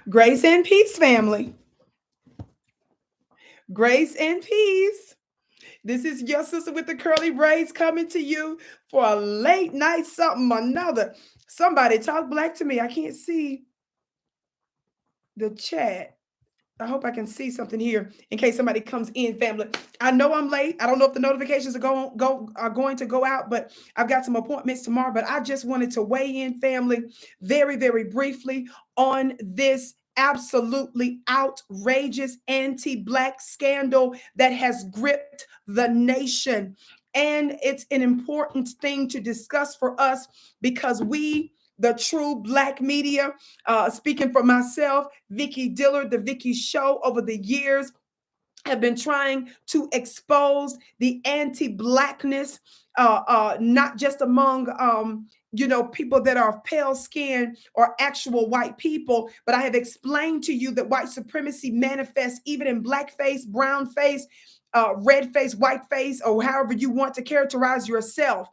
Grace and peace, family. Grace and peace. This is your sister with the curly braids coming to you for a late night something or another. Somebody talk black to me. I can't see the chat. I hope I can see something here in case somebody comes in, family. I know I'm late. I don't know if the notifications are going to go out, but I've got some appointments tomorrow. But I just wanted to weigh in, family, very, very briefly on this absolutely outrageous anti-black scandal that has gripped the nation. And it's an important thing to discuss for us because we, the true black media, speaking for myself, Vicki Dillard, the Vicki Show, over the years have been trying to expose the anti-blackness, not just among people that are of pale skin or actual white people, but I have explained to you that white supremacy manifests even in blackface, brown face, red face, white face, or however you want to characterize yourself.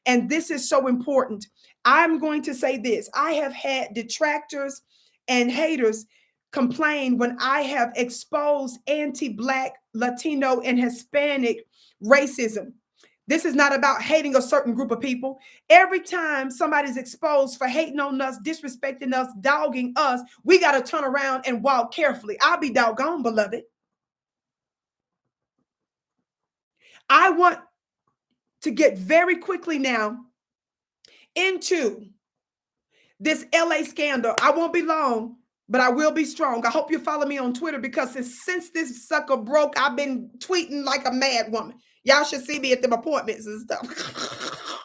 And this is so important. I'm going to say this. I have had detractors and haters complain when I have exposed anti-black, Latino, and Hispanic racism. This is not about hating a certain group of people. Every time somebody's exposed for hating on us, disrespecting us, dogging us, we got to turn around and walk carefully. I'll be doggone, beloved. I want to get very quickly now into this LA scandal. I won't be long, but I will be strong. I hope you follow me on Twitter because since this sucker broke, I've been tweeting like a mad woman. Y'all should see me at them appointments and stuff.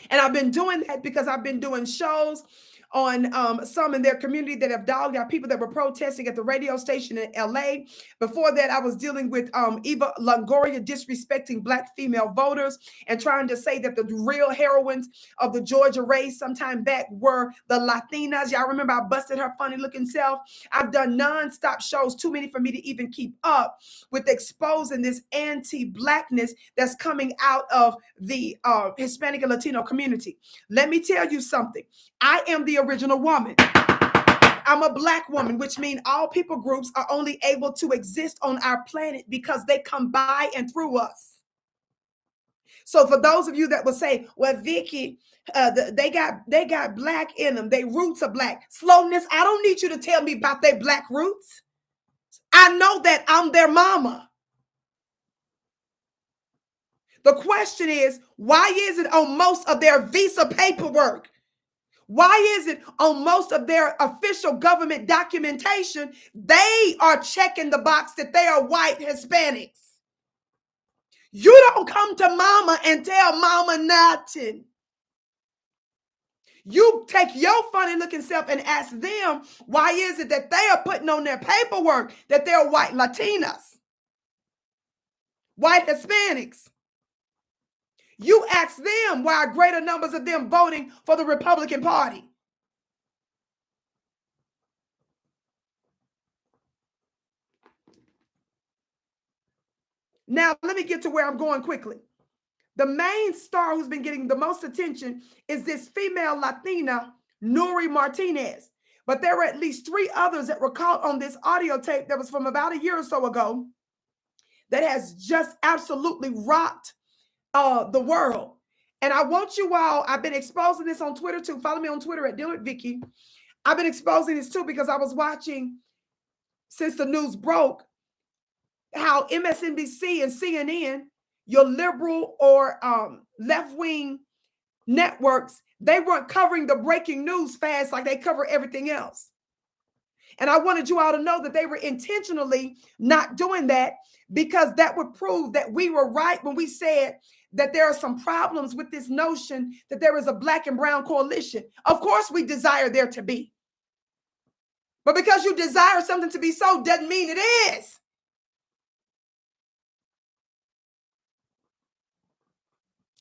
And I've been doing that because I've been doing shows on some in their community that have dogged out people that were protesting at the radio station in LA. Before that, I was dealing with Eva Longoria disrespecting black female voters and trying to say that the real heroines of the Georgia race sometime back were the Latinas. Y'all remember I busted her funny looking self? I've done nonstop shows, too many for me to even keep up with exposing this anti-blackness that's coming out of the Hispanic and Latino community. Let me tell you something. I am the original woman. I'm a black woman, which means all people groups are only able to exist on our planet because they come by and through us. So for those of you that will say, well, Vicki, they got black in them. Their roots are black. Slowness, I don't need you to tell me about their black roots. I know that I'm their mama. The question is, why is it on most of their visa paperwork? Why is it on most of their official government documentation, they are checking the box that they are white Hispanics? You don't come to mama and tell mama nothing. You take your funny looking self and ask them, why is it that they are putting on their paperwork that they're white Latinas, white Hispanics? You ask them why are greater numbers of them voting for the Republican Party. Now, let me get to where I'm going quickly. The main star who's been getting the most attention is this female Latina, Nuri Martinez. But there were at least 3 others that were caught on this audio tape that was from about a year or so ago that has just absolutely rocked the world. And I want you all, I've been exposing this on Twitter too. Follow me on Twitter at Dillard Vicki. I've been exposing this too because I was watching, since the news broke, how MSNBC and CNN, your liberal or left-wing networks, they weren't covering the breaking news fast like they cover everything else. And I wanted you all to know that they were intentionally not doing that because that would prove that we were right when we said that there are some problems with this notion that there is a black and brown coalition. Of course, we desire there to be. But because you desire something to be so doesn't mean it is.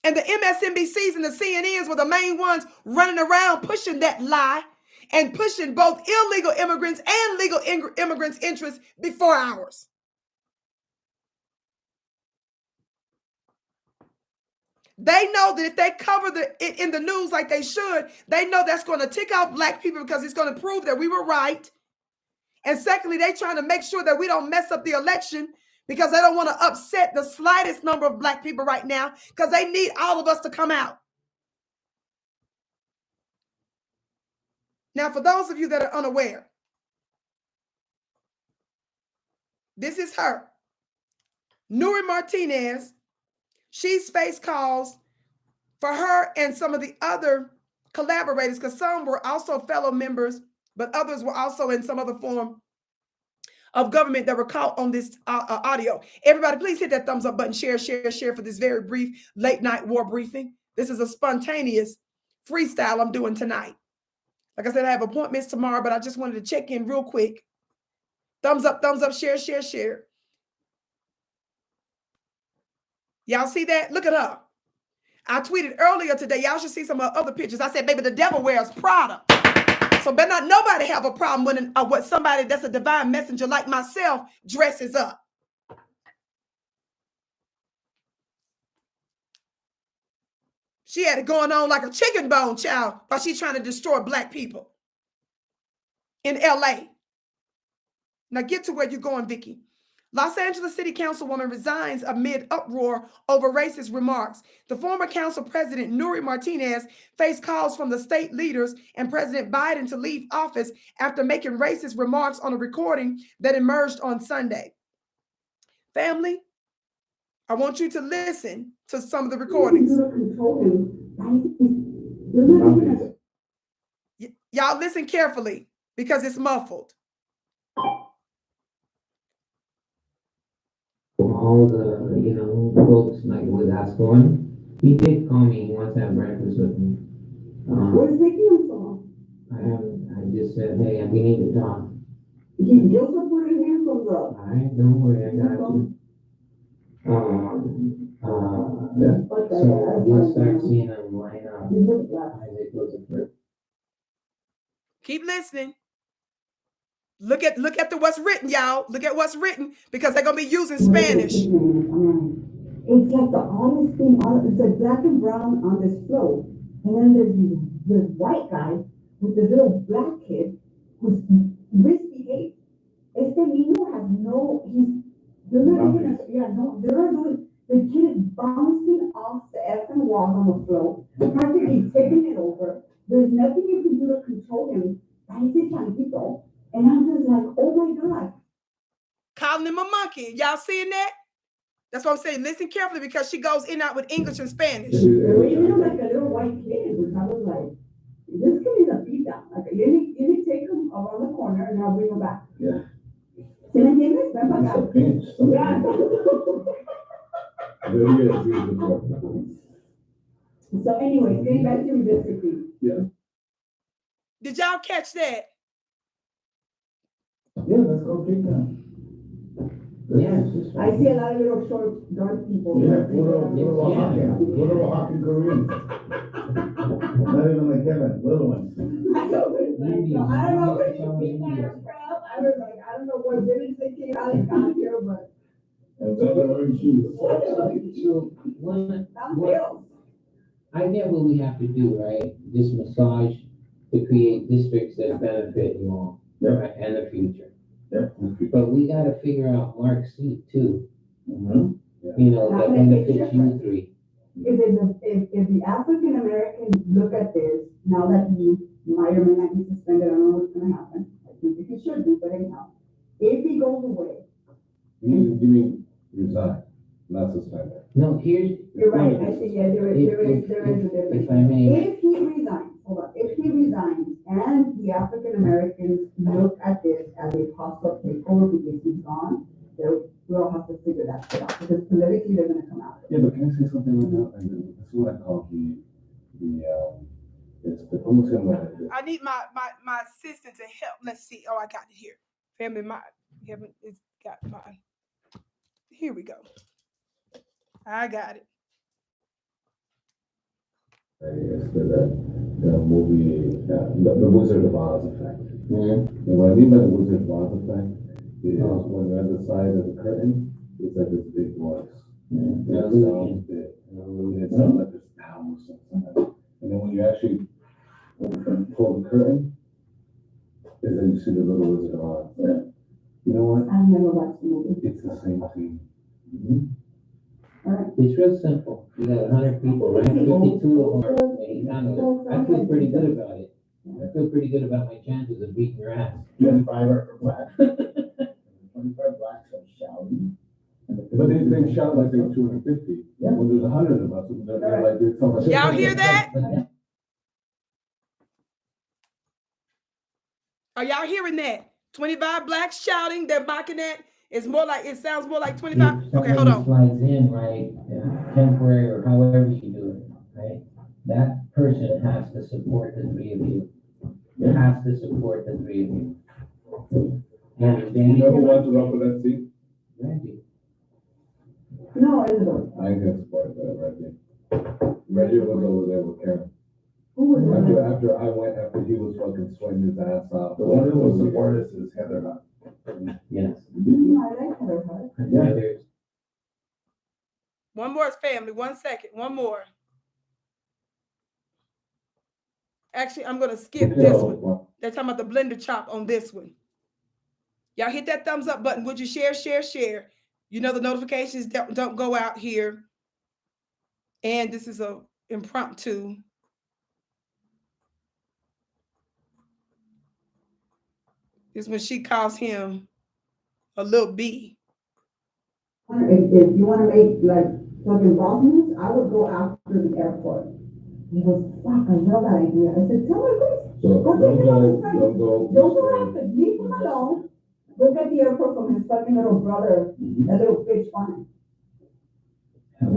And the MSNBCs and the CNNs were the main ones running around pushing that lie and pushing both illegal immigrants and legal immigrants' interests before ours. They know that if they cover it in the news like they should, they know that's going to tick off Black people because it's going to prove that we were right. And secondly, they trying to make sure that we don't mess up the election because they don't want to upset the slightest number of Black people right now because they need all of us to come out. Now, for those of you that are unaware, this is her. Nuri Martinez. She's faced calls for her and some of the other collaborators, because some were also fellow members, but others were also in some other form of government that were caught on this audio. Everybody, please hit that thumbs up button, share for this very brief late night war briefing. This is a spontaneous freestyle I'm doing tonight. Like I said, I have appointments tomorrow, but I just wanted to check in real quick. Thumbs up, share. Y'all see that? Look at her. I tweeted earlier today. Y'all should see some other pictures. I said, baby, the devil wears Prada. So better not nobody have a problem when what somebody that's a divine messenger like myself dresses up. She had it going on like a chicken bone, child, while she's trying to destroy Black people in LA. Now get to where you're going, Vicki. Los Angeles City Councilwoman resigns amid uproar over racist remarks. The former council president, Nuri Martinez, faced calls from the state leaders and President Biden to leave office after making racist remarks on a recording that emerged on Sunday. Family, I want you to listen to some of the recordings. Y'all listen carefully because it's muffled. All the, folks like with Ascon, he did call me. He wants to have breakfast with me. Where's Vicki from? I just said, hey, we need to talk. You're supporting him from the. Alright, don't worry, I got you. So let's start seeing them line up. Keep listening. Look at the what's written, y'all. Look at what's written because they're gonna be using Spanish. It's like the honest thing. It's like black and brown on this float, and then there's this white guy with this little black kid who's misbehaved. Este niño has no. They're not even. Yeah, no. They're not doing. The kid is bouncing off the effing walls on the float, practically taking it over. There's nothing you can do to control him. And I'm just like, oh my God. Calling him a monkey. Y'all seeing that? That's what I'm saying. Listen carefully because she goes in and out with English and Spanish. You like a little white kid, which I was like, this kid is a beat down. Like, you need to take him around the corner and I'll bring him back. Yeah. ¿Se me entiendes? Ven para acá. It's a pinch. Yeah. So anyways, getting back to redistricting. Yeah. Did y'all catch that? Yeah, let's go kick them. Yeah, I see a lot of little short, dark people. Yeah, little hockey Koreans. Not even like Kevin, little ones. I don't know where you people are from. I don't know what village they came out and got here, but. And they're wearing shoes. I get what we have to do, right? This massage to create districts that benefit you all, right? And the future. Yeah. But we got to figure out Mark's seat too. Mm-hmm. That benefits you three. If the African Americans look at this, now that he might or may not be suspended, I don't know what's going to happen. I think he should be, but anyhow, if he goes away. You mean resign, not suspended. No, here's. You're right. I see. Yeah, there is a difference. If I may. If he resigns, hold on. If he resigns, and the African Americans look at this as a possible takeover because he's gone, we'll have to figure that shit out because politically they're going to come out. Yeah, but can I say something right now? That's what I call it's the who's gonna. I need my assistant to help. Let's see. Oh, I got it here. Family, it's got mine. Here we go. I got it. It's the movie, the Wizard of Oz effect. Mm-hmm. And what I mean by the Wizard of Oz effect is when you're on the side of the curtain, it's like this big voice. Mm-hmm. It sounds big. It sounds like this house. And then when you actually pull the curtain, is then you see the little Wizard of Oz. Yeah. You know what? I've never watched the movie. It's the same thing. It's real simple. You got 100 people, right? 52 of them are Mexicano. I feel pretty good about it. I feel pretty good about my chances of beating your ass. 25 are for black. 25 blacks are shouting. But they shout like they're 250. Yeah. When there's 100 of us, they're like this. Y'all hear that? Are y'all hearing that? 25 blacks shouting, they're mocking that. It's more like, it sounds more like 25. If Okay, hold on. slides in, right, temporary or however you do it, right? That person has to support the three of you. It has to support the three of you. And You know who wants to run for that seat? Randy. No, Isabel. I ain't gonna support that right there. Reggie was over there with Karen. Who was it? After he was fucking sweating his ass off. The one who will support us is Heather Hunt. Yes. I like her. Yeah. One more, family. 1 second. One more. Actually, I'm going to skip this one. They're talking about the blender chop on this one. Y'all hit that thumbs up button. Would you share? You know the notifications don't go out here. And this is a impromptu. This is when she calls him a little B. If you want to make like fucking boss moves, I would go after the airport. He goes, fuck, I love that idea. I said, tell my Chris. So don't go after, leave him alone. Go get the airport from his fucking little brother, that little bitch on it. I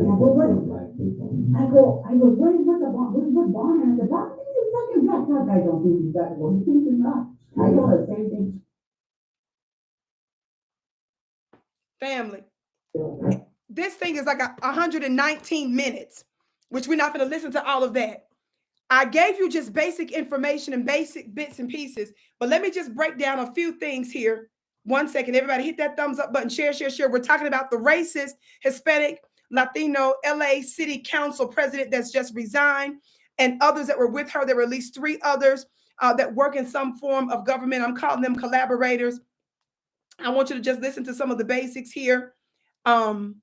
go, where is with the bomb? Where's with bomb? And I said, Bob thinks he's fucking black. That guy don't think he's black. Well, he thinks he's not. I know the same thing. Family. This thing is like 119 minutes, which we're not going to listen to all of that. I gave you just basic information and basic bits and pieces, but let me just break down a few things here. 1 second, everybody hit that thumbs up button, share. We're talking about the racist, Hispanic, Latino LA City Council president that's just resigned, and others that were with her. There were at least 3 others that work in some form of government. I'm calling them collaborators. I want you to just listen to some of the basics here. I'll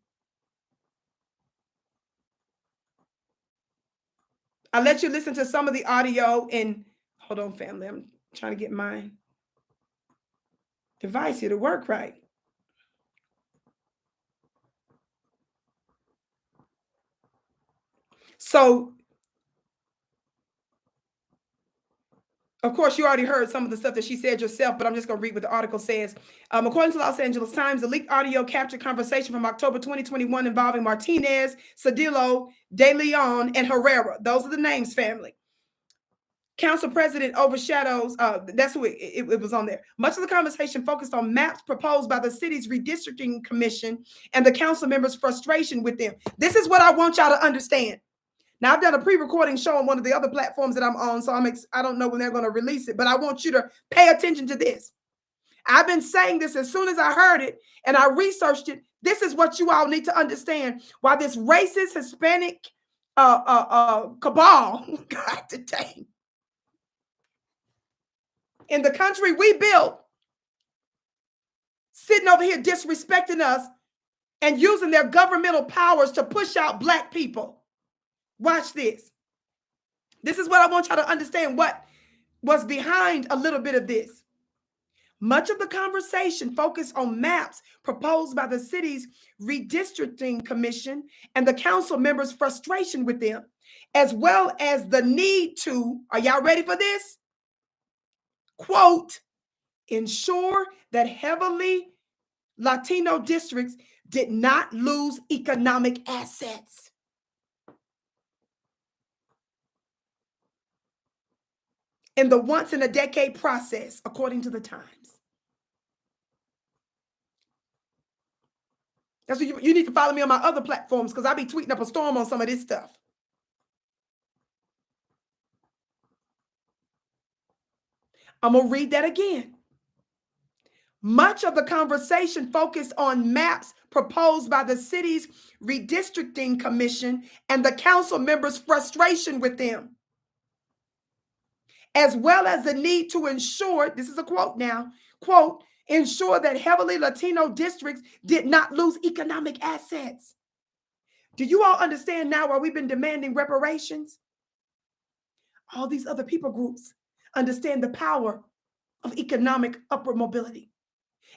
let you listen to some of the audio, and hold on, family. I'm trying to get my device here to work right. So, of course, you already heard some of the stuff that she said yourself, but I'm just going to read what the article says. According to Los Angeles Times, the leaked audio captured conversation from October 2021 involving Martinez, Cedillo, De Leon, and Herrera. Those are the names, family. Council president overshadows, that's who it was on there. Much of the conversation focused on maps proposed by the city's redistricting commission and the council members' frustration with them. This is what I want y'all to understand. Now, I've done a pre-recording show on one of the other platforms that I'm on, so I don't know when they're going to release it, but I want you to pay attention to this. I've been saying this as soon as I heard it and I researched it. This is what you all need to understand why this racist Hispanic cabal, God dang, in the country we built, sitting over here disrespecting us and using their governmental powers to push out Black people. Watch this. This is what I want y'all to understand what was behind a little bit of this. Much of the conversation focused on maps proposed by the city's redistricting commission and the council members' frustration with them, as well as the need to, are y'all ready for this? Quote, ensure that heavily Latino districts did not lose economic assets. In the once-in-a-decade process, according to the Times. That's what you need to follow me on my other platforms because I be tweeting up a storm on some of this stuff. I'm going to read that again. Much of the conversation focused on maps proposed by the city's Redistricting Commission and the council members' frustration with them, as well as the need to ensure, this is a quote now, quote, ensure that heavily Latino districts did not lose economic assets. Do you all understand now why we've been demanding reparations? All these other people groups understand the power of economic upward mobility.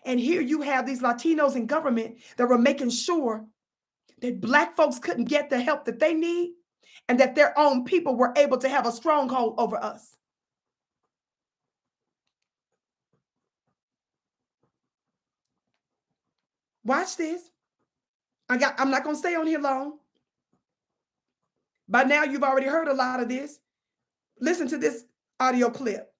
And here you have these Latinos in government that were making sure that Black folks couldn't get the help that they need and that their own people were able to have a stronghold over us. Watch this. I'm not going to stay on here long. By now, you've already heard a lot of this. Listen to this audio clip.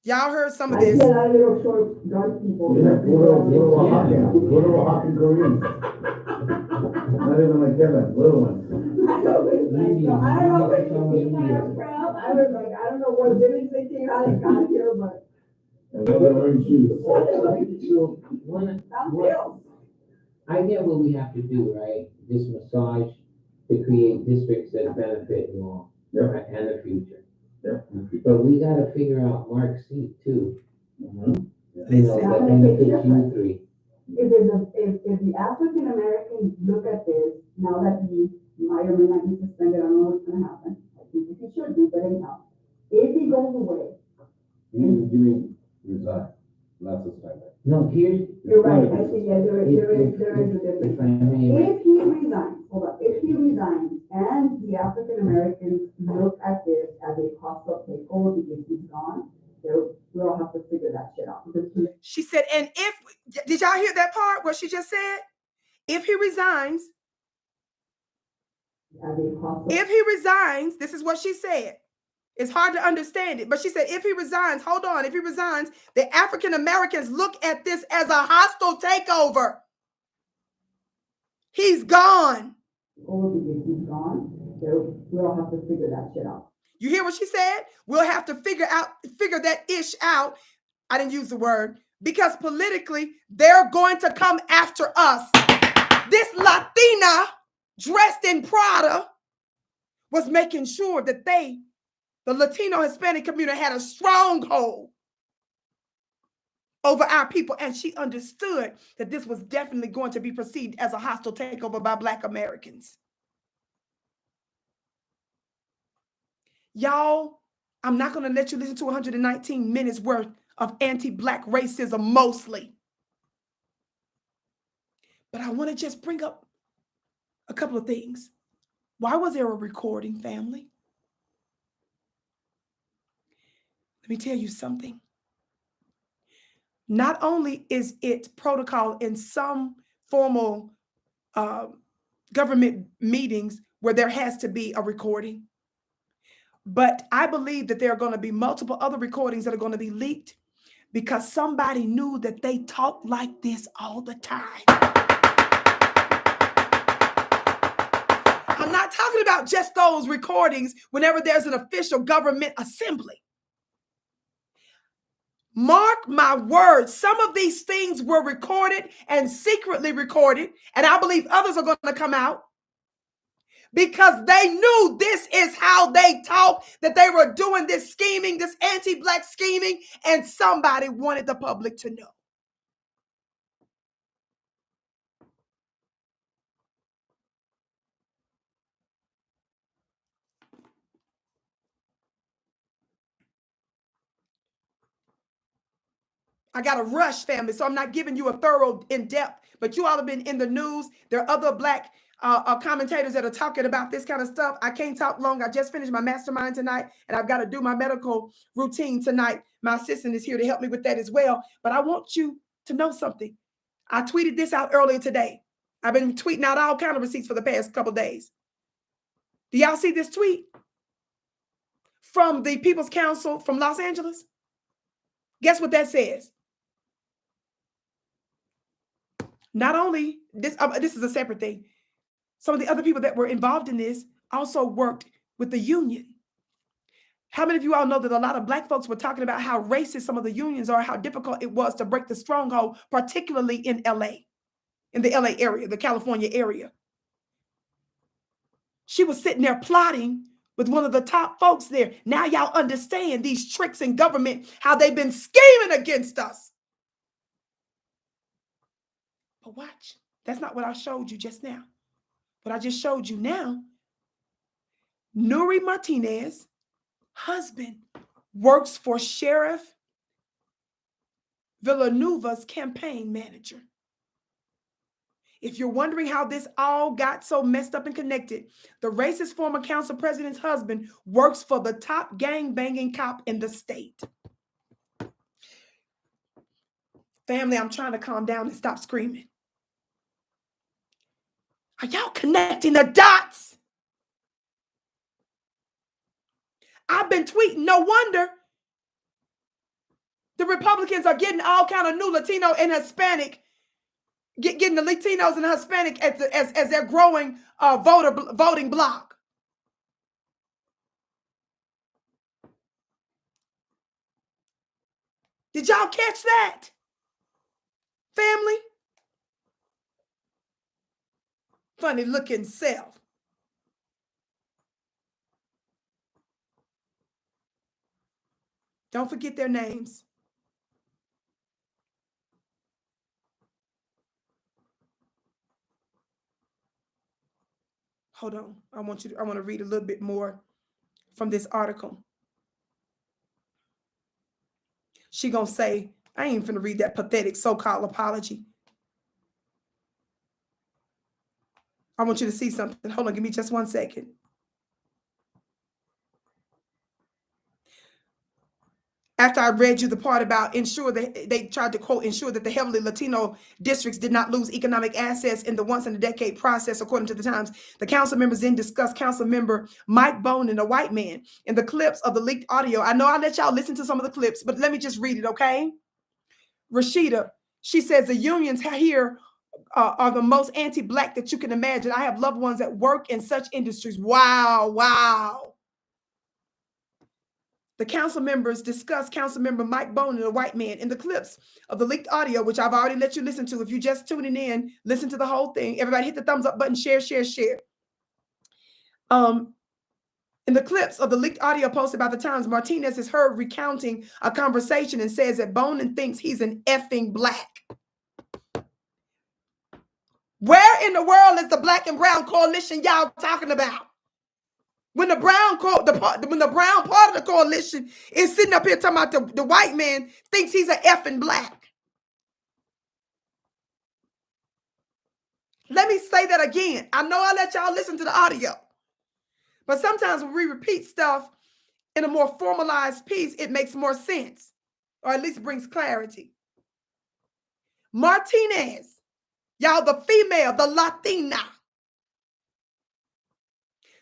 Y'all heard some of this. I see a lot of little short, dark people. Yeah, little Oaxacan Koreans. Not even like Kevin, little ones. I don't know where she came from. I don't know what village they came out and got here, but. And they're wearing shoes. So I get what we have to do, right? This massage to create districts that benefit you all, right, and the future. Yeah. But we gotta figure out Mark's seat too. Mm-hmm. You know, that benefits you three. If the African Americans look at this, now that he might or may not be suspended, I don't know what's gonna happen. I think he should be, but anyhow, if he goes away. You mean resign, not suspended. No, here's. You're right, I see, yeah, there is a difference. If I may, If he resigns, hold on, if he resigns and the African Americans look at this as a hostile takeover because he's gone, we'll have to figure that shit out. She said, and if, did y'all hear that part, what she just said? If he resigns, this is what she said. It's hard to understand it, but she said, if he resigns, hold on, if he resigns, the African Americans look at this as a hostile takeover. He's gone. Because he's gone, we'll have to figure that shit out. You hear what she said? We'll have to figure that ish out. I didn't use the word because politically they're going to come after us. This Latina dressed in Prada was making sure that the Latino Hispanic community had a stronghold over our people. And she understood that this was definitely going to be perceived as a hostile takeover by Black Americans. Y'all, I'm not going to let you listen to 119 minutes worth of anti-Black racism mostly. But I want to just bring up a couple of things. Why was there a recording, family? Let me tell you something. Not only is it protocol in some formal government meetings where there has to be a recording, but I believe that there are going to be multiple other recordings that are going to be leaked because somebody knew that they talk like this all the time. I'm not talking about just those recordings whenever there's an official government assembly. Mark my words, some of these things were recorded and secretly recorded, and I believe others are going to come out because they knew this is how they talk, that they were doing this scheming, this anti-Black scheming, and somebody wanted the public to know. I got to rush, family, so I'm not giving you a thorough in-depth, but you all have been in the news. There are other Black commentators that are talking about this kind of stuff. I can't talk long. I just finished my mastermind tonight, and I've got to do my medical routine tonight. My assistant is here to help me with that as well. But I want you to know something. I tweeted this out earlier today. I've been tweeting out all kinds of receipts for the past couple of days. Do y'all see this tweet from the People's Council from Los Angeles? Guess what that says? Not only this, this is a separate thing. Some of the other people that were involved in this also worked with the union. How many of you all know that a lot of Black folks were talking about how racist some of the unions are, how difficult it was to break the stronghold, particularly in LA, in the LA area, the California area? She was sitting there plotting with one of the top folks there. Now y'all understand these tricks in government, how they've been scheming against us. But watch, that's not what I showed you just now. What I just showed you now, Nuri Martinez, husband, works for Sheriff Villanueva's campaign manager. If you're wondering how this all got so messed up and connected, the racist former council president's husband works for the top gang-banging cop in the state. Family, I'm trying to calm down and stop screaming. Are y'all connecting the dots? I've been tweeting, no wonder the Republicans are getting all kind of new Latino and Hispanic, getting the Latinos and Hispanic as their growing voting bloc. Did y'all catch that? Family? Funny looking self. Don't forget their names. Hold on. I want to read a little bit more from this article. She gonna say, I ain't finna read that pathetic so-called apology. I want you to see something. Hold on, give me just 1 second. After I read you the part about ensure that they tried to quote, ensure that the heavily Latino districts did not lose economic assets in the once in a decade process, according to the Times, the council members then discussed council member Mike Bonin, a white man, in the clips of the leaked audio. I know I let y'all listen to some of the clips, but let me just read it, okay? Rashida, she says the unions here are the most anti-Black that you can imagine. I have loved ones that work in such industries. Wow, wow. The council members discussed council member Mike Bonin, a white man, in the clips of the leaked audio, which I've already let you listen to. If you're just tuning in, listen to the whole thing. Everybody hit the thumbs up button, share, share, share. In the clips of the leaked audio posted by the Times, Martinez is heard recounting a conversation and says that Bonin thinks he's an effing Black. Where in the world is the Black and Brown coalition y'all talking about? When the brown part of the coalition is sitting up here talking about the white man thinks he's an effing Black. Let me say that again. I know I let y'all listen to the audio, but sometimes when we repeat stuff in a more formalized piece, it makes more sense, or at least brings clarity. Martinez, y'all, the female, the Latina,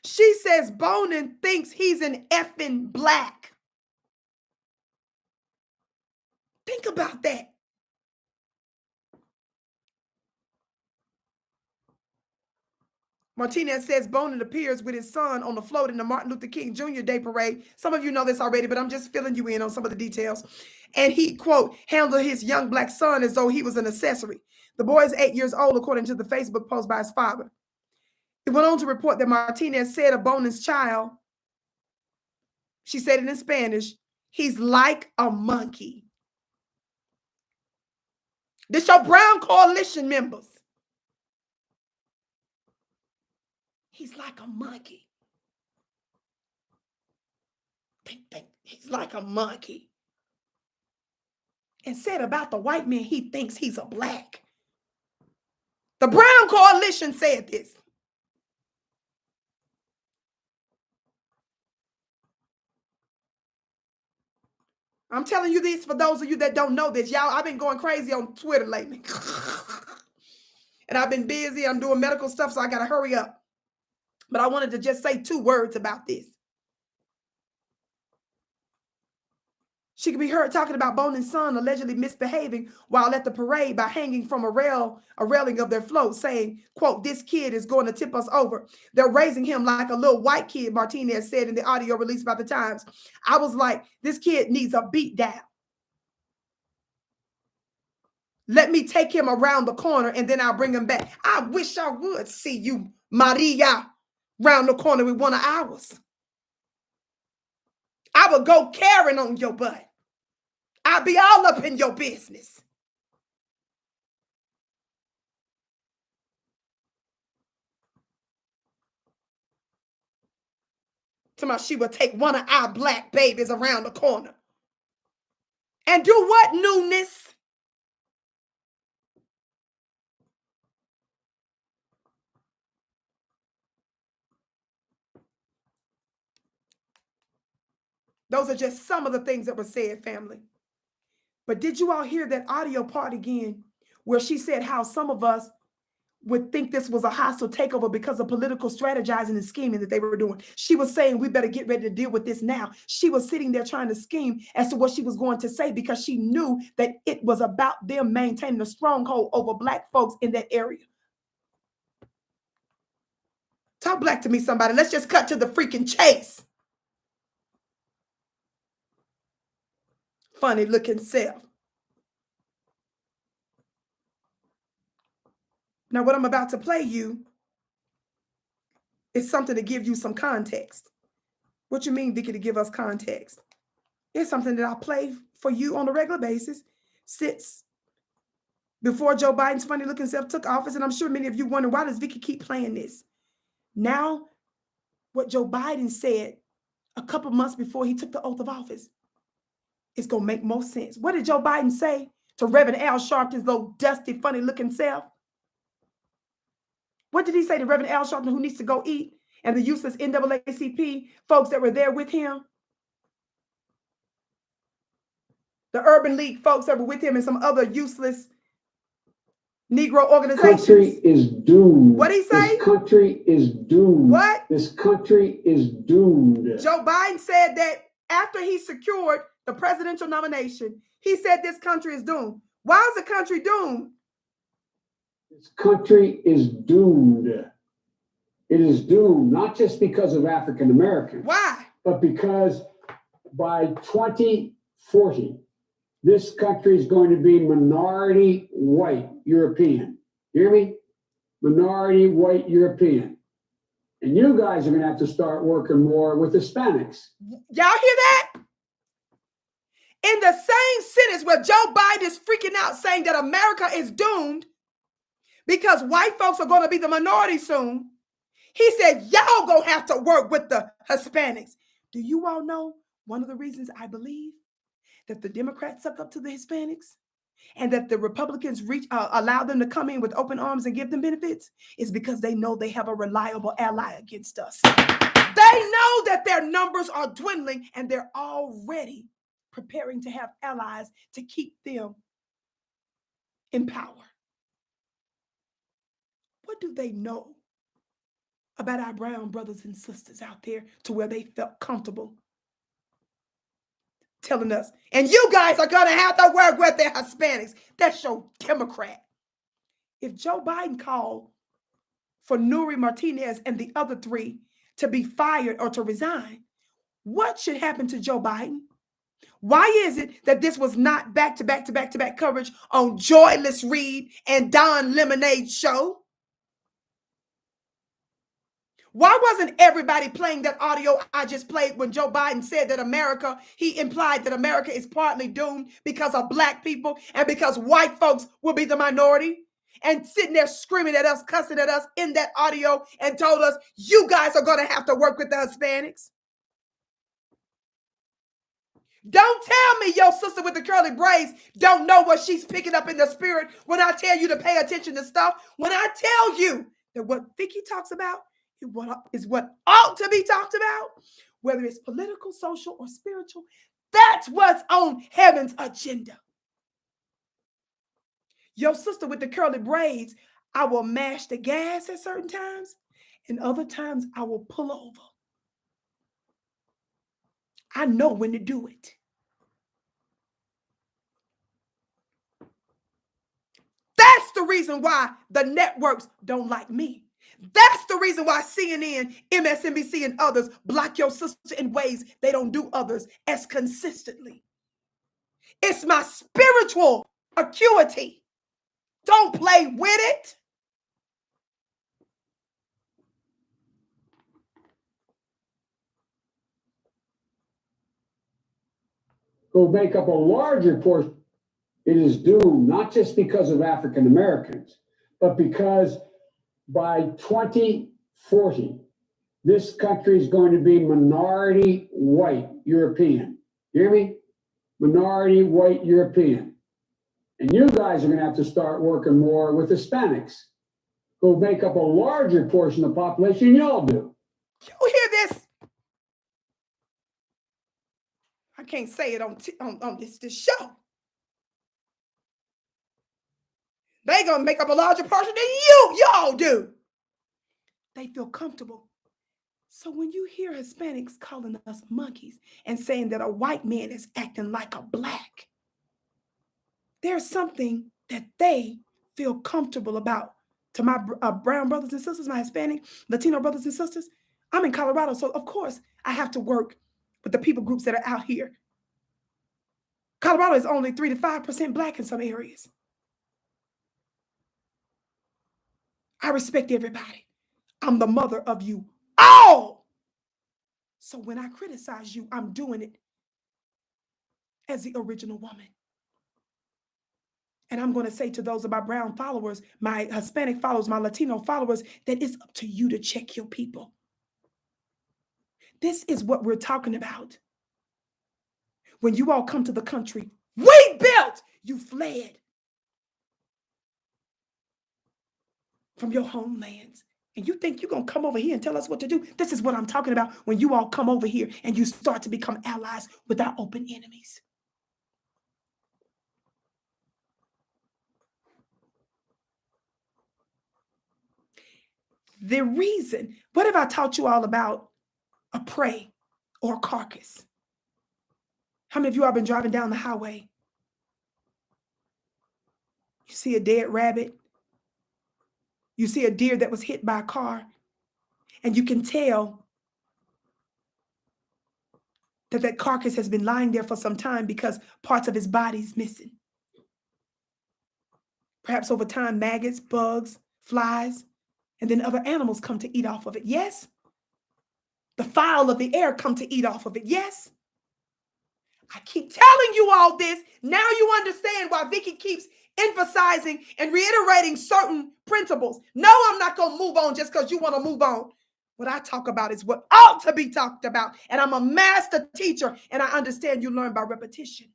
she says Bonin thinks he's an effing Black. Think about that. Martinez says Bonin appears with his son on the float in the Martin Luther King Jr. Day Parade. Some of you know this already, but I'm just filling you in on some of the details. And he, quote, handled his young Black son as though he was an accessory. The boy is 8 years old, according to the Facebook post by his father. It went on to report that Martinez said of Bonin's child, she said it in Spanish, he's like a monkey. This your Brown coalition members. He's like a monkey. He's like a monkey. And said about the white man, he thinks he's a Black. The Brown coalition said this. I'm telling you this for those of you that don't know this. Y'all, I've been going crazy on Twitter lately. And I've been busy. I'm doing medical stuff, so I got to hurry up. But I wanted to just say 2 words about this. She could be heard talking about Bonan's son allegedly misbehaving while at the parade by hanging from a railing of their float, saying, quote, "This kid is going to tip us over. They're raising him like a little white kid," Martinez said in the audio released by the Times. I was like, this kid needs a beat down. Let me take him around the corner and then I'll bring him back. I wish I would see you, Maria, round the corner with one of ours. I would go carrying on your butt. I'll be all up in your business. Tomorrow she would take one of our black babies around the corner. And do what, newness? Those are just some of the things that were said, family. But did you all hear that audio part again, where she said how some of us would think this was a hostile takeover because of political strategizing and scheming that they were doing? She was saying we better get ready to deal with this now. She was sitting there trying to scheme as to what she was going to say because she knew that it was about them maintaining a stronghold over black folks in that area. Talk black to me, somebody. Let's just cut to the freaking chase. Funny looking self. Now, what I'm about to play you is something to give you some context. What you mean, Vicki, to give us context? It's something that I play for you on a regular basis since before Joe Biden's funny looking self took office. And I'm sure many of you wonder, why does Vicki keep playing this? Now, what Joe Biden said a couple months before he took the oath of office is going to make more sense. What did Joe Biden say to Reverend Al Sharpton's little dusty, funny looking self? What did he say to Reverend Al Sharpton, who needs to go eat, and the useless NAACP folks that were there with him? The Urban League folks that were with him and some other useless Negro organizations. This country is doomed. What'd he say? This country is doomed. What? This country is doomed. Joe Biden said that after he secured the presidential nomination, he said this country is doomed. Why is the country doomed? This country is doomed. It is doomed not just because of African Americans. Why? But because by 2040, this country is going to be minority white European. You hear me? Minority white European. And you guys are going to have to start working more with Hispanics. Y'all hear that? In the same sentence where Joe Biden is freaking out saying that America is doomed because white folks are going to be the minority soon, he said, y'all going to have to work with the Hispanics. Do you all know one of the reasons I believe that the Democrats suck up to the Hispanics and that the Republicans allow them to come in with open arms and give them benefits is because they know they have a reliable ally against us. They know that their numbers are dwindling and they're already preparing to have allies to keep them in power. What do they know about our brown brothers and sisters out there to where they felt comfortable telling us, and you guys are going to have to work with the Hispanics? That's your Democrat. If Joe Biden called for Nuri Martinez and the other three to be fired or to resign, what should happen to Joe Biden? Why is it that this was not back-to-back coverage on Joyless Reed and Don Lemonade's show? Why wasn't everybody playing that audio I just played when Joe Biden said that America, he implied that America is partly doomed because of black people and because white folks will be the minority, and sitting there screaming at us, cussing at us in that audio and told us, you guys are going to have to work with the Hispanics? Don't tell me your sister with the curly braids don't know what she's picking up in the spirit when I tell you to pay attention to stuff. When I tell you that what Vicki talks about is what ought to be talked about, whether it's political, social, or spiritual, that's what's on heaven's agenda. Your sister with the curly braids, I will mash the gas at certain times, and other times I will pull over. I know when to do it. the reason why the networks don't like me. That's the reason why CNN, MSNBC, and others block your sister in ways they don't do others as consistently. It's my spiritual acuity. Don't play with it. Will make up a larger portion. It is doomed, not just because of African Americans, but because by 2040, this country is going to be minority white European. You hear me? Minority white European. And you guys are going to have to start working more with Hispanics, who make up a larger portion of the population than y'all do. You hear this? I can't say it on this show. They gonna make up a larger portion than y'all do. They feel comfortable. So when you hear Hispanics calling us monkeys and saying that a white man is acting like a black, there's something that they feel comfortable about. To my brown brothers and sisters, my Hispanic, Latino brothers and sisters, I'm in Colorado, so of course I have to work with the people groups that are out here. Colorado is only 3 to 5% black in some areas. I respect everybody. I'm the mother of you all. So when I criticize you, I'm doing it as the original woman. And I'm going to say to those of my brown followers, my Hispanic followers, my Latino followers, that it's up to you to check your people. This is what we're talking about. When you all come to the country we built, you fled from your homelands. And you think you're going to come over here and tell us what to do? This is what I'm talking about when you all come over here and you start to become allies with our open enemies. The reason, what have I taught you all about a prey or a carcass? How many of you have been driving down the highway? You see a dead rabbit. You see a deer that was hit by a car. And you can tell that that carcass has been lying there for some time because parts of his body is missing. Perhaps over time, maggots, bugs, flies, and then other animals come to eat off of it. Yes? The fowl of the air come to eat off of it. Yes? I keep telling you all this. Now you understand why Vicki keeps emphasizing and reiterating certain principles. No, I'm not going to move on just because you want to move on. What I talk about is what ought to be talked about. And I'm a master teacher, and I understand you learn by repetition.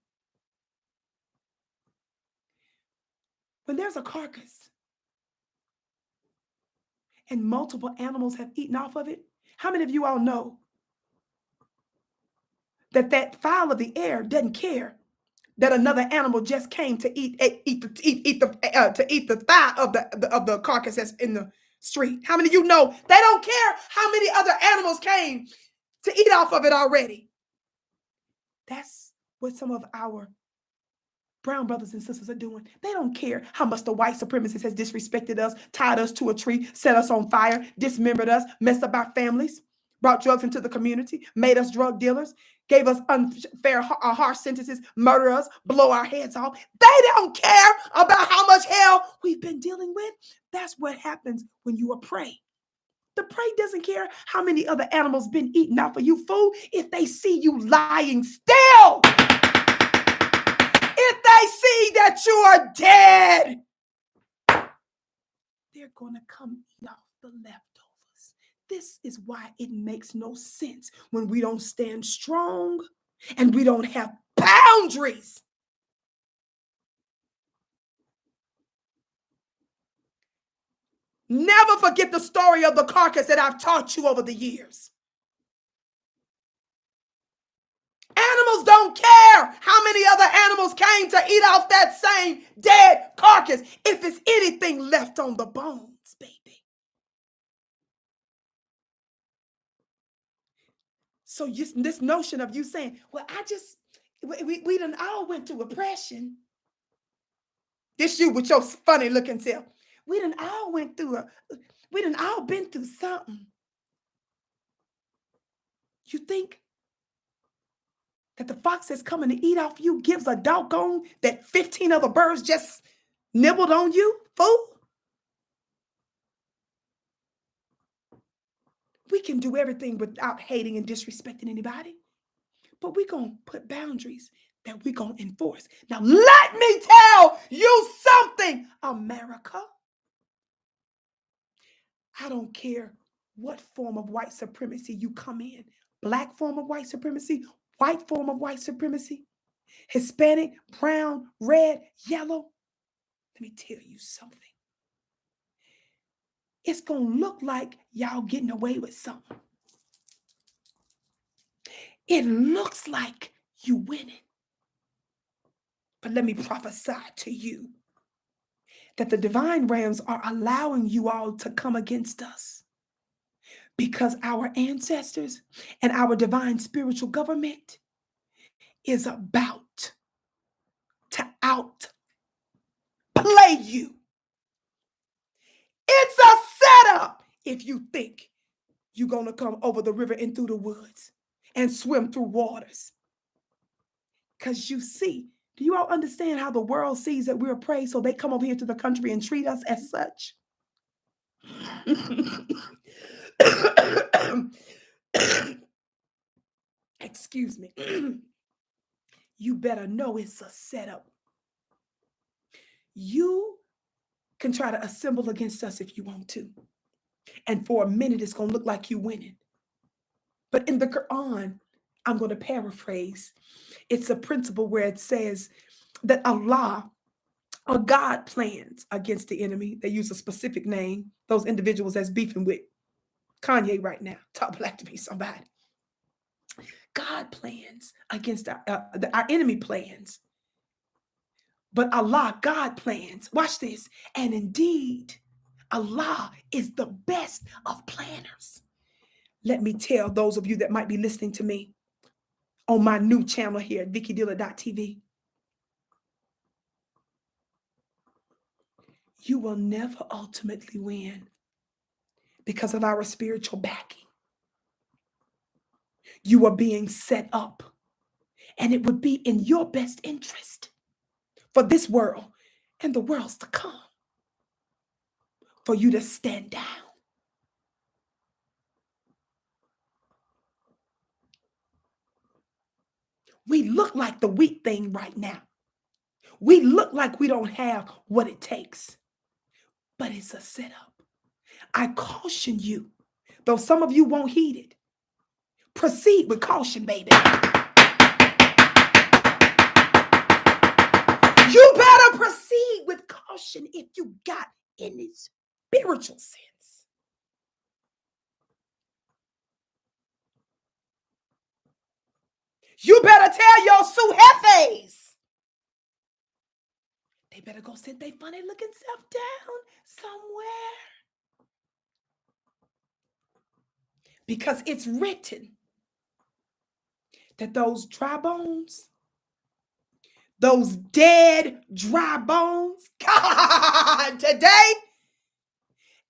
When there's a carcass and multiple animals have eaten off of it, how many of you all know that that fowl of the air doesn't care that another animal just came to eat the thigh of the carcass that's in the street? How many of you know they don't care how many other animals came to eat off of it already? That's what some of our brown brothers and sisters are doing. They don't care how much the white supremacist has disrespected us, tied us to a tree, set us on fire, dismembered us, messed up our families, brought drugs into the community, made us drug dealers, gave us unfair, harsh sentences, murder us, blow our heads off. They don't care about how much hell we've been dealing with. That's what happens when you are prey. The prey doesn't care how many other animals been eaten off of you, fool. If they see you lying still, if they see that you are dead, they're going to come eat off the leftovers. This is why it makes no sense when we don't stand strong and we don't have boundaries. Never forget the story of the carcass that I've taught you over the years. Animals don't care how many other animals came to eat off that same dead carcass if it's anything left on the bones, baby. So this notion of you saying, well, we done all went through oppression. This you with your funny looking self. We done all went through we done all been through something. You think that the fox that's coming to eat off you gives a doggone that 15 other birds just nibbled on you, fool? We can do everything without hating and disrespecting anybody, but we're going to put boundaries that we're going to enforce. Now, let me tell you something, America. I don't care what form of white supremacy you come in. Black form of white supremacy, white form of white supremacy, Hispanic, brown, red, yellow. Let me tell you something. It's going to look like y'all getting away with something. It looks like you winning. But let me prophesy to you that the divine realms are allowing you all to come against us because our ancestors and our divine spiritual government is about to outplay you. It's a setup if you think you're going to come over the river and through the woods and swim through waters. Because you see, do you all understand how the world sees that we're prey, so they come over here to the country and treat us as such? Excuse me. You better know it's a setup. You can try to assemble against us if you want to. And for a minute, it's going to look like you winning. But in the Quran, I'm going to paraphrase. It's a principle where it says that Allah or God plans against the enemy. They use a specific name. Those individuals that's beefing with Kanye right now. Talk black to me, somebody. God plans against our enemy plans. But Allah, God plans. Watch this. And indeed, Allah is the best of planners. Let me tell those of you that might be listening to me on my new channel here at VickiDillard.tv. You will never ultimately win because of our spiritual backing. You are being set up, and it would be in your best interest for this world and the worlds to come for you to stand down. We look like the weak thing right now. We look like we don't have what it takes, but it's a setup. I caution you, though some of you won't heed it. Proceed with caution, baby. You better proceed with caution if you got any spiritual sense. You better tell your Sue Hefes. They better go sit their funny looking self down somewhere. Because it's written that those dry bones, those dead dry bones, God, today,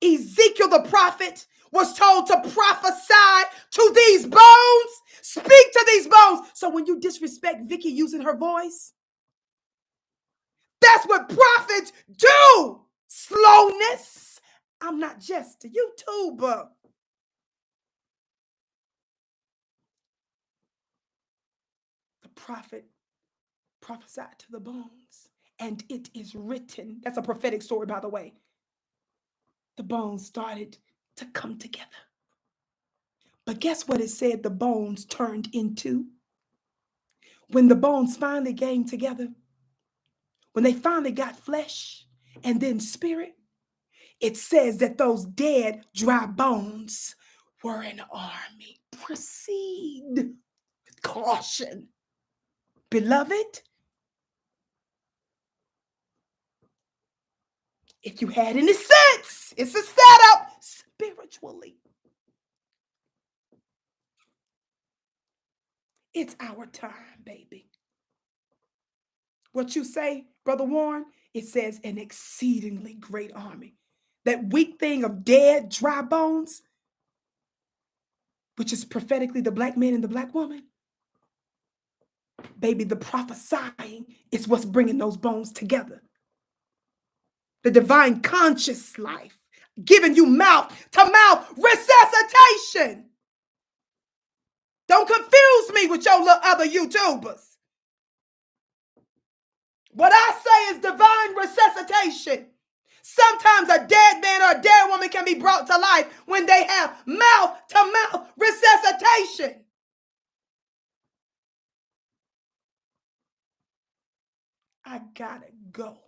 Ezekiel the prophet was told to prophesy to these bones, speak to these bones. So when you disrespect Vicki using her voice, that's what prophets do. Slowness. I'm not just a YouTuber. The prophet prophesied to the bones, and it is written. That's a prophetic story, by the way. The bones started to come together. But guess what it said the bones turned into? When the bones finally came together, when they finally got flesh and then spirit, it says that those dead, dry bones were an army. Proceed with caution. Beloved, if you had any sense, it's a setup spiritually. It's our time, baby. What you say, Brother Warren, It says an exceedingly great army. That weak thing of dead, dry bones, which is prophetically the black man and the black woman. Baby, the prophesying is what's bringing those bones together. The divine conscious life, giving you mouth-to-mouth resuscitation. Don't confuse me with your little other YouTubers. What I say is divine resuscitation. Sometimes a dead man or a dead woman can be brought to life when they have mouth-to-mouth resuscitation. I gotta go.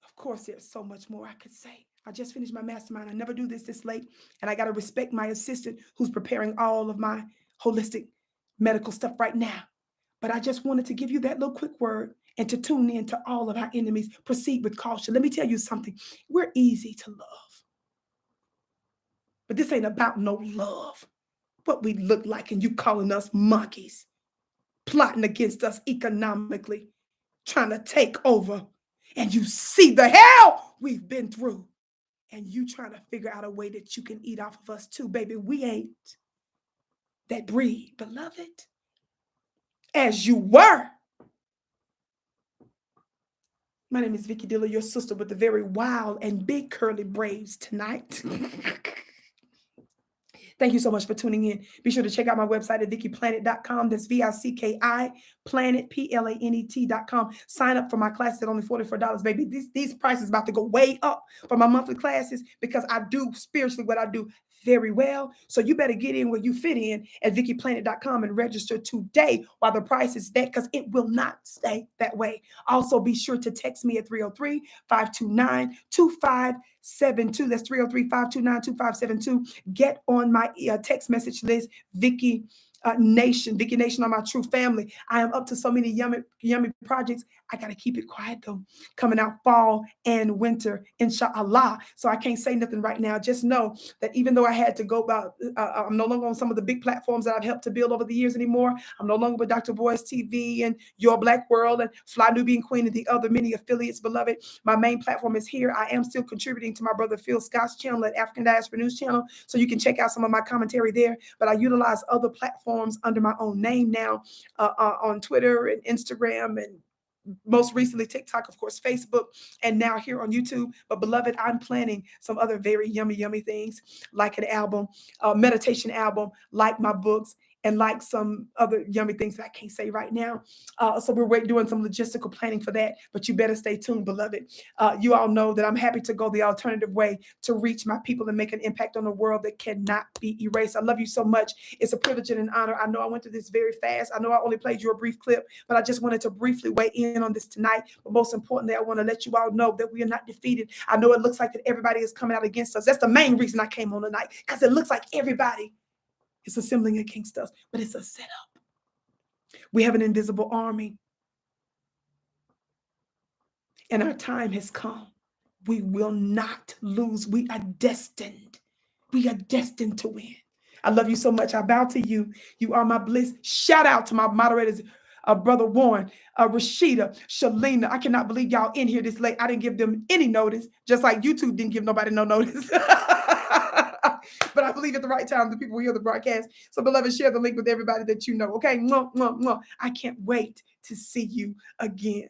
Of course, there's so much more I could say. I just finished my mastermind. I never do this late. And I got to respect my assistant who's preparing all of my holistic medical stuff right now. But I just wanted to give you that little quick word and to tune in to all of our enemies. Proceed with caution. Let me tell you something. We're easy to love. But this ain't about no love. What we look like and you calling us monkeys, plotting against us economically, trying to take over. And you see the hell we've been through. And you trying to figure out a way that you can eat off of us too, baby. We ain't that breed, beloved. As you were. My name is Vicki Dillard, your sister with the very wild and big curly braids tonight. Thank you so much for tuning in. Be sure to check out my website at VickiPlanet.com. That's VICKI Planet, PLANET.com. Sign up for my classes at only $44, baby. These prices about to go way up for my monthly classes because I do spiritually what I do very well. So you better get in where you fit in at VickiPlanet.com and register today while the price is that, because it will not stay that way. Also, be sure to text me at 303-529-2572. That's 303-529-2572. Get on my text message list, Vicki Nation on my true family. I am up to so many yummy projects. I got to keep it quiet though. Coming out fall and winter, inshallah. So I can't say nothing right now. Just know that even though I had to go about, I'm no longer on some of the big platforms that I've helped to build over the years anymore. I'm no longer with Dr. Boy's TV and Your Black World and Fly Nubian Queen and the other many affiliates, beloved. My main platform is here. I am still contributing to my brother Phil Scott's channel at African Diaspora News Channel. So you can check out some of my commentary there. But I utilize other platforms under my own name now on Twitter and Instagram and most recently TikTok, of course, Facebook, and now here on YouTube. But beloved, I'm planning some other very yummy things, like an album, a meditation album, like my books, and like some other yummy things that I can't say right now. So we're doing some logistical planning for that, but you better stay tuned, beloved. You all know that I'm happy to go the alternative way to reach my people and make an impact on the world that cannot be erased. I love you so much. It's a privilege and an honor. I know I went through this very fast. I know I only played you a brief clip, but I just wanted to briefly weigh in on this tonight. But most importantly, I want to let you all know that we are not defeated. I know it looks like that everybody is coming out against us. That's the main reason I came on tonight, because it looks like everybody is assembling against us, but it's a setup. We have an invisible army, and our time has come. We will not lose. We are destined. We are destined to win. I love you so much. I bow to you. You are my bliss. Shout out to my moderators, Brother Warren, Rashida, Shalina. I cannot believe y'all in here this late. I didn't give them any notice, just like YouTube didn't give nobody no notice. But I believe at the right time, the people hear the broadcast. So, beloved, share the link with everybody that you know. Okay? Mwah, mwah, mwah. I can't wait to see you again.